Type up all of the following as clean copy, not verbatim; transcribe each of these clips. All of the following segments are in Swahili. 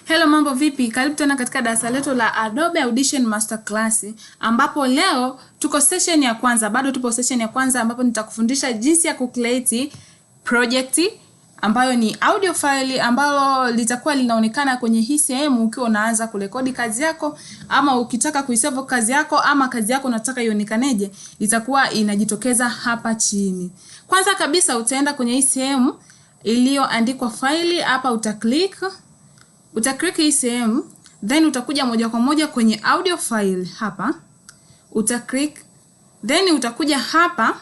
Hello, mambo vipi? Karibu tena katika darasa letu la Adobe Audition Masterclass, ambapo leo tuko session ya kwanza. Bado tupo session ya kwanza ambapo nitakufundisha jinsi ya kucreate project ambayo ni audio file ambalo litakuwa linaonekana kwenye hii sehemu ukiwa unaanza kurekodi kazi yako, ama ukitaka kuisave kazi yako, ama kazi yako unataka ionekaneje, itakuwa inajitokeza hapa chini. Kwanza kabisa utaenda kwenye hii sehemu iliyoandikwa file, hapa utaclick hii sehemu, then utakuja moja kwa moja kwenye audio file hapa. Utaclick, then utakuja hapa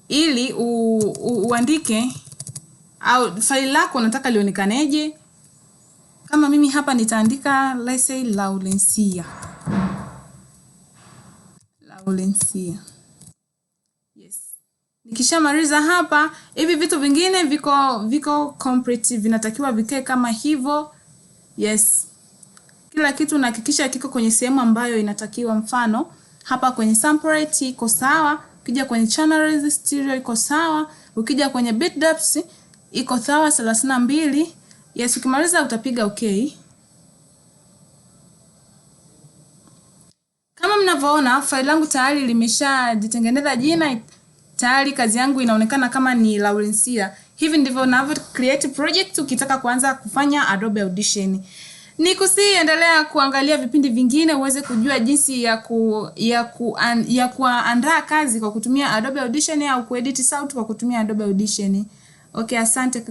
ili uandike au file lako unataka lionekaneje. Kama mimi hapa nitaandika let's say Laurencia. Yes. Nikishamaliza hapa, hivi vitu vingine viko complete, vinatakiwa vikae kama hivyo. Yes. Kila kitu nahakikisha kiko kwenye sehemu ambayo inatakiwa. Mfano, hapa kwenye sample rate iko sawa, ukija kwenye channel stereo iko sawa, ukija kwenye bit depth iko sawa 32. Yes, ukimaliza utapiga okay. Kama mnavyoona file langu tayari limeshajitengeneza jina, tayari kazi yangu inaonekana kama ni Laurencia. Hivi ndivyo unavyo create project ukitaka kuanza kufanya Adobe Audition. Endelea kuangalia vipindi vingine uweze kujua jinsi ya kuandaa kazi kwa kutumia Adobe Audition au kuedit sauti kwa kutumia Adobe Audition. Okay, asante.